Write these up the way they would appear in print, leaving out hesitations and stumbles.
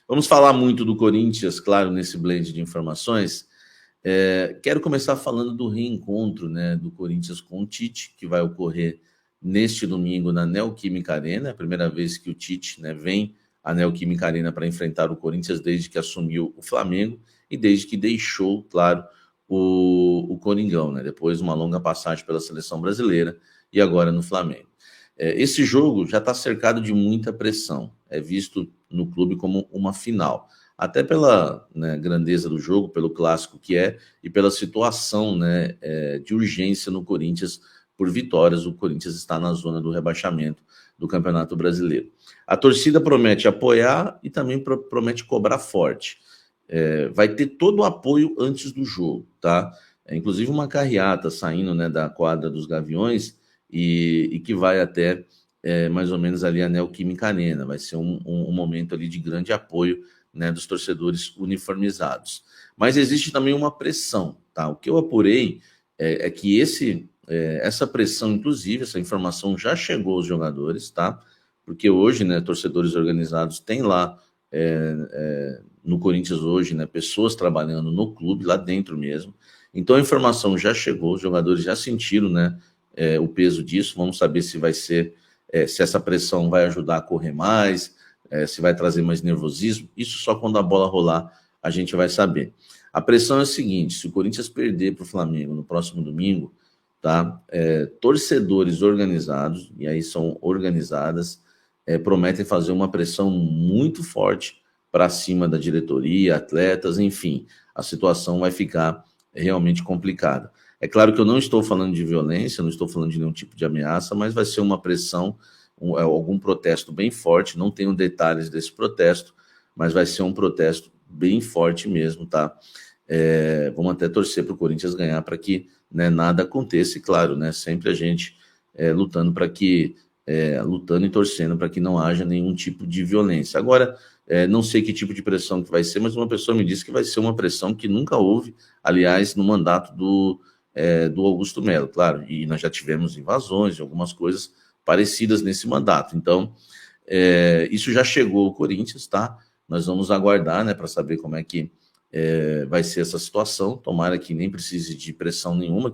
Vamos falar muito do Corinthians, claro, nesse blend de informações. Quero começar falando do reencontro, né, do Corinthians com o Tite, que vai ocorrer neste domingo na Neoquímica Arena. É a primeira vez que o Tite, né, vem à Neoquímica Arena para enfrentar o Corinthians desde que assumiu o Flamengo e desde que deixou, claro, o Coringão, né, depois de uma longa passagem pela seleção brasileira e agora no Flamengo. Esse jogo já está cercado de muita pressão, é visto no clube como uma final, até pela, né, grandeza do jogo, pelo clássico que é e pela situação, né, de urgência no Corinthians por vitórias. O Corinthians está na zona do rebaixamento do Campeonato Brasileiro. A torcida promete apoiar e também promete cobrar forte. Vai ter todo o apoio antes do jogo, tá? Inclusive uma carreata saindo, né, da quadra dos Gaviões e que vai até mais ou menos ali a Neoquímica Arena. Vai ser um momento ali de grande apoio, né, dos torcedores uniformizados. Mas existe também uma pressão, tá? O que eu apurei é que essa pressão, inclusive, essa informação já chegou aos jogadores, tá? Porque hoje, né, torcedores organizados têm lá no Corinthians hoje, né, pessoas trabalhando no clube, lá dentro mesmo. Então a informação já chegou, os jogadores já sentiram, né, o peso disso. Vamos saber se vai ser, se essa pressão vai ajudar a correr mais, se vai trazer mais nervosismo. Isso só quando a bola rolar a gente vai saber. A pressão é a seguinte: se o Corinthians perder para o Flamengo no próximo domingo, tá? Torcedores organizados, e aí são organizadas, prometem fazer uma pressão muito forte para cima da diretoria, atletas, enfim, a situação vai ficar realmente complicada. É claro que eu não estou falando de violência, não estou falando de nenhum tipo de ameaça, mas vai ser uma pressão, algum protesto bem forte. Não tenho detalhes desse protesto, mas vai ser um protesto bem forte mesmo, tá? Vamos até torcer para o Corinthians ganhar para que, né, nada aconteça, e claro, né, sempre a gente lutando para que, lutando e torcendo para que não haja nenhum tipo de violência. Agora, não sei que tipo de pressão que vai ser, mas uma pessoa me disse que vai ser uma pressão que nunca houve, aliás, no mandato do Augusto Melo, claro, e nós já tivemos invasões e algumas coisas parecidas nesse mandato. Então, isso já chegou ao Corinthians, tá? Nós vamos aguardar, né, para saber como é que vai ser essa situação. Tomara que nem precise de pressão nenhuma,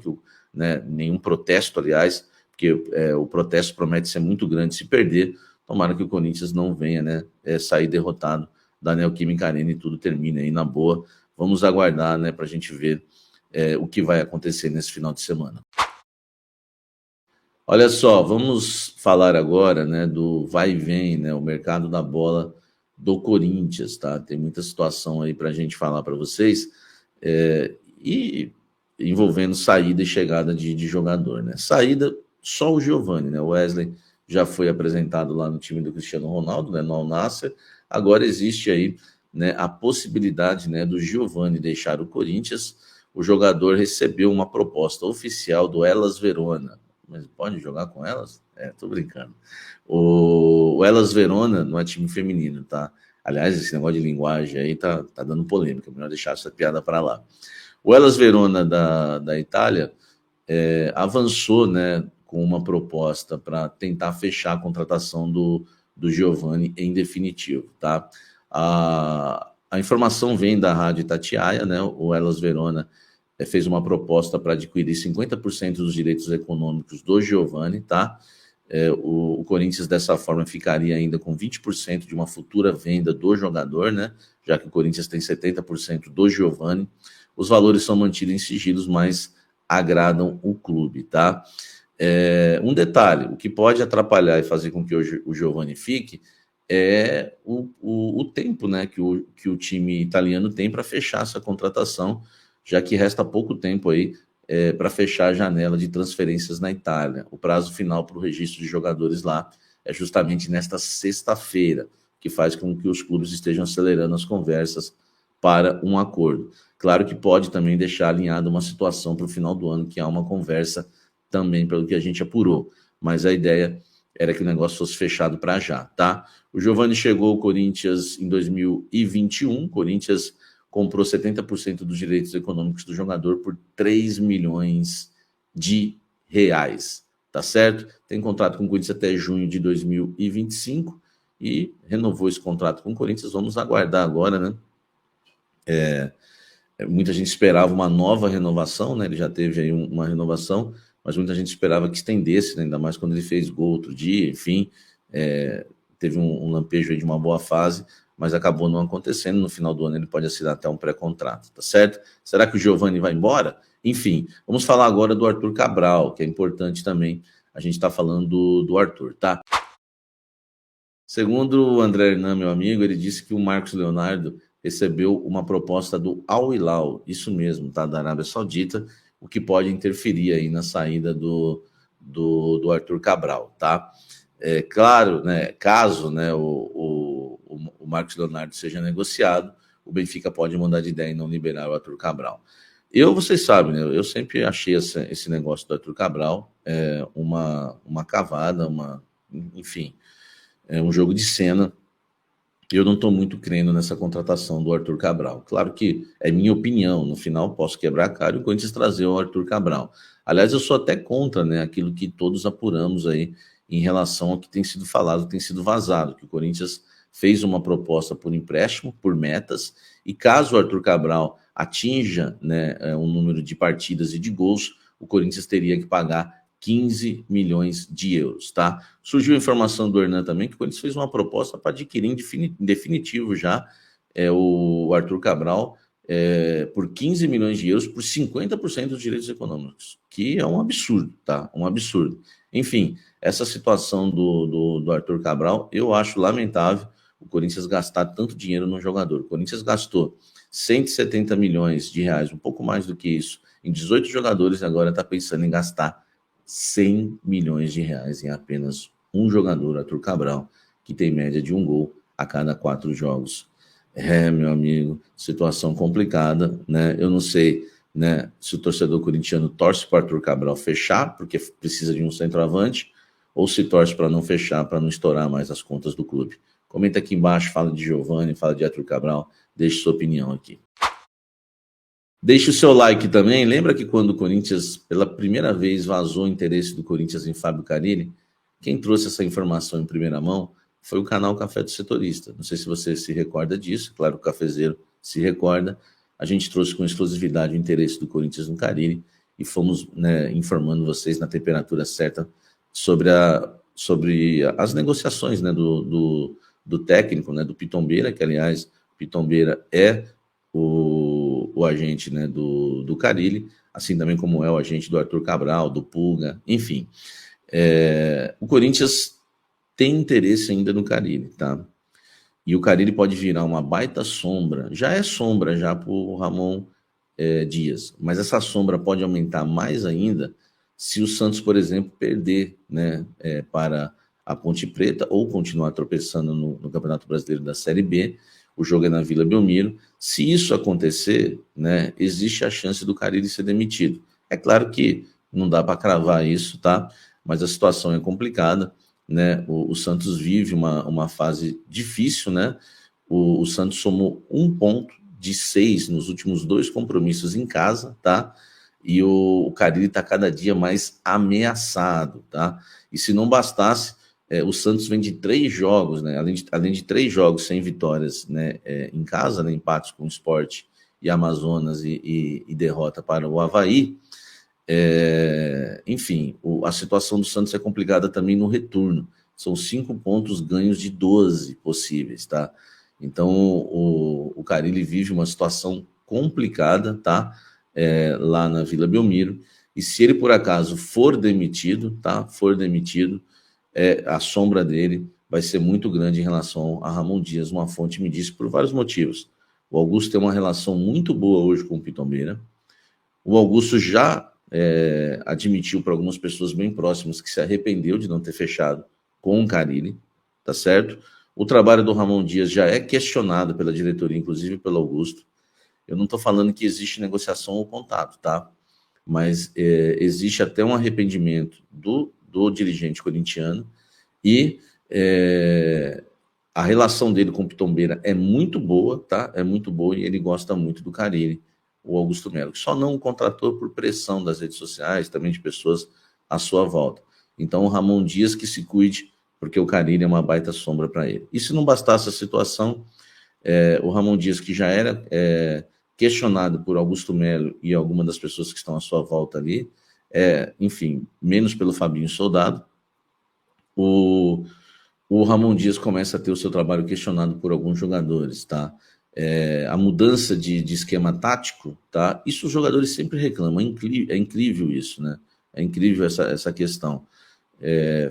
né, nenhum protesto, aliás, porque o protesto promete ser muito grande se perder. Tomara que o Corinthians não venha, né, sair derrotado da Neoquímica Arena e tudo termine aí na boa. Vamos aguardar, né, para a gente ver o que vai acontecer nesse final de semana. Olha só, vamos falar agora, né, do vai e vem, né, o mercado da bola do Corinthians, tá? Tem muita situação aí para a gente falar para vocês, e envolvendo saída e chegada de jogador, né? Saída, só o Giovani, né? O Wesley já foi apresentado lá no time do Cristiano Ronaldo, né, no Al Nassr. Agora existe aí, né, a possibilidade, né, do Giovani deixar o Corinthians. O jogador recebeu uma proposta oficial do Hellas Verona. Mas pode jogar com elas? Tô brincando. O Hellas Verona não é time feminino, tá? Aliás, esse negócio de linguagem aí tá dando polêmica, melhor deixar essa piada para lá. O Hellas Verona da Itália avançou, né, com uma proposta para tentar fechar a contratação do Giovani em definitivo, tá? A informação vem da Rádio Itatiaia, né? O Hellas Verona fez uma proposta para adquirir 50% dos direitos econômicos do Giovani, tá? O Corinthians, dessa forma, ficaria ainda com 20% de uma futura venda do jogador, né? Já que o Corinthians tem 70% do Giovani. Os valores são mantidos em sigilos, mas agradam o clube, tá? Um detalhe: o que pode atrapalhar e fazer com que o Giovani fique é o tempo, né, que o time italiano tem para fechar essa contratação, já que resta pouco tempo aí para fechar a janela de transferências na Itália. O prazo final para o registro de jogadores lá é justamente nesta sexta-feira, que faz com que os clubes estejam acelerando as conversas para um acordo. Claro que pode também deixar alinhada uma situação para o final do ano, que há uma conversa também, pelo que a gente apurou, mas a ideia era que o negócio fosse fechado para já, tá? O Giovani chegou ao Corinthians em 2021, o Corinthians comprou 70% dos direitos econômicos do jogador por 3 milhões de reais, tá certo? Tem contrato com o Corinthians até junho de 2025, e renovou esse contrato com o Corinthians. Vamos aguardar agora, né? Muita gente esperava uma nova renovação, né? Ele já teve aí uma renovação, mas muita gente esperava que estendesse, né? Ainda mais quando ele fez gol outro dia, enfim, teve um lampejo aí de uma boa fase, mas acabou não acontecendo. No final do ano ele pode assinar até um pré-contrato, tá certo? Será que o Giovani vai embora? Enfim, vamos falar agora do Arthur Cabral, que é importante também. A gente está falando do Arthur, tá? Segundo o André Hernan, meu amigo, ele disse que o Marcos Leonardo recebeu uma proposta do Al Hilal, isso mesmo, tá? Da Arábia Saudita, o que pode interferir aí na saída do Arthur Cabral, tá? É claro, né, caso, né, o Marcos Leonardo seja negociado, o Benfica pode mudar de ideia e não liberar o Arthur Cabral. Vocês sabem, né, eu sempre achei esse negócio do Arthur Cabral uma cavada, enfim, um jogo de cena. Eu não estou muito crendo nessa contratação do Arthur Cabral. Claro que é minha opinião, no final posso quebrar a cara e o Corinthians trazer o Arthur Cabral. Aliás, eu sou até contra, né, aquilo que todos apuramos aí em relação ao que tem sido falado, tem sido vazado, que o Corinthians fez uma proposta por empréstimo, por metas, e caso o Arthur Cabral atinja, né, um número de partidas e de gols, o Corinthians teria que pagar 15 milhões de euros, tá? Surgiu a informação do Hernan também que o Corinthians fez uma proposta para adquirir em definitivo já o Arthur Cabral por 15 milhões de euros por 50% dos direitos econômicos, que é um absurdo, tá? Um absurdo. Enfim, essa situação do Arthur Cabral, eu acho lamentável o Corinthians gastar tanto dinheiro no jogador. O Corinthians gastou 170 milhões de reais, um pouco mais do que isso, em 18 jogadores e agora está pensando em gastar 100 milhões de reais em apenas um jogador, Arthur Cabral, que tem média de um gol a cada 4 jogos. Meu amigo, situação complicada, né? Eu não sei, né, se o torcedor corintiano torce para o Arthur Cabral fechar, porque precisa de um centroavante, ou se torce para não fechar, para não estourar mais as contas do clube. Comenta aqui embaixo, fala de Giovani, fala de Arthur Cabral, deixe sua opinião aqui. Deixe o seu like também. Lembra que quando o Corinthians, pela primeira vez, vazou o interesse do Corinthians em Fábio Carille, quem trouxe essa informação em primeira mão foi o canal Café do Setorista. Não sei se você se recorda disso, claro que o cafezeiro se recorda. A gente trouxe com exclusividade o interesse do Corinthians no Carille e fomos, né, informando vocês na temperatura certa sobre as negociações, né, do técnico, né, do Pitombeira, que aliás, Pitombeira é o agente, né, do Carille, assim também como é o agente do Arthur Cabral, do Pulga, enfim. O Corinthians tem interesse ainda no Carille, tá? E o Carille pode virar uma baita sombra, já é sombra já para o Ramon Dias, mas essa sombra pode aumentar mais ainda se o Santos, por exemplo, perder, né, para a Ponte Preta ou continuar tropeçando no Campeonato Brasileiro da Série B. O jogo é na Vila Belmiro. Se isso acontecer, né, existe a chance do Carille ser demitido. É claro que não dá para cravar isso, tá? Mas a situação é complicada, né? O Santos vive uma fase difícil, né? O Santos somou 1 ponto de 6 nos últimos 2 compromissos em casa, tá? E o Carille está cada dia mais ameaçado, tá? E se não bastasse, o Santos vem de 3 jogos, né? Além de 3 jogos sem vitórias, né, em casa, né, empates com o Sport e Amazonas e derrota para o Avaí. Enfim, a situação do Santos é complicada também no retorno. São 5 pontos ganhos de 12 possíveis, tá? Então, o Carille vive uma situação complicada, tá? Lá na Vila Belmiro. E se ele, por acaso, for demitido, tá? For demitido, a sombra dele vai ser muito grande em relação a Ramon Dias. Uma fonte me disse por vários motivos. O Augusto tem uma relação muito boa hoje com o Pitombeira. O Augusto já admitiu para algumas pessoas bem próximas que se arrependeu de não ter fechado com o Carille, tá certo? O trabalho do Ramon Dias já é questionado pela diretoria, inclusive pelo Augusto. Eu não estou falando que existe negociação ou contato, tá? Mas existe até um arrependimento do dirigente corintiano e a relação dele com o Pitombeira é muito boa, tá? É muito boa e ele gosta muito do Carille, o Augusto Melo, que só não o contratou por pressão das redes sociais, também de pessoas à sua volta. Então, o Ramon Dias que se cuide porque o Carille é uma baita sombra para ele. E se não bastasse a situação, o Ramon Dias, que já era questionado por Augusto Melo e algumas das pessoas que estão à sua volta ali, enfim, menos pelo Fabinho Soldado, o Ramon Dias começa a ter o seu trabalho questionado por alguns jogadores, tá? A mudança de esquema tático, tá? Isso os jogadores sempre reclamam, é incrível isso, né? É incrível essa questão.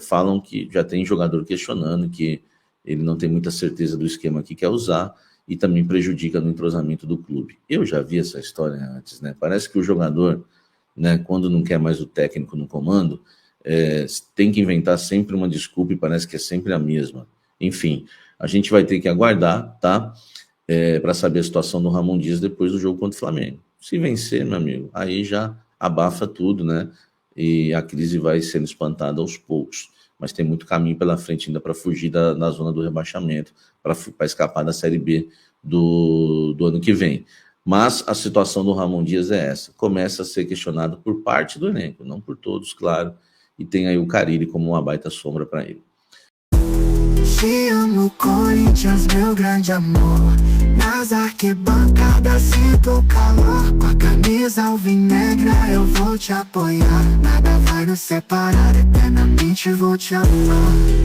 Falam que já tem jogador questionando que ele não tem muita certeza do esquema que quer usar e também prejudica no entrosamento do clube. Eu já vi essa história antes, né? Parece que o jogador, né, quando não quer mais o técnico no comando, tem que inventar sempre uma desculpa e parece que é sempre a mesma. Enfim, a gente vai ter que aguardar, tá? Para saber a situação do Ramon Dias depois do jogo contra o Flamengo. Se vencer, meu amigo, aí já abafa tudo, né? E a crise vai sendo espantada aos poucos. Mas tem muito caminho pela frente ainda para fugir da zona do rebaixamento, para escapar da Série B do ano que vem. Mas a situação do Ramon Dias é essa. Começa a ser questionado por parte do elenco, não por todos, claro. E tem aí o Carille como uma baita sombra para ele. Te amo, Corinthians, meu grande amor. Nas arquibancadas sinto o calor. Com a camisa alvinegra eu vou te apoiar. Nada vai nos separar, eternamente vou te amar.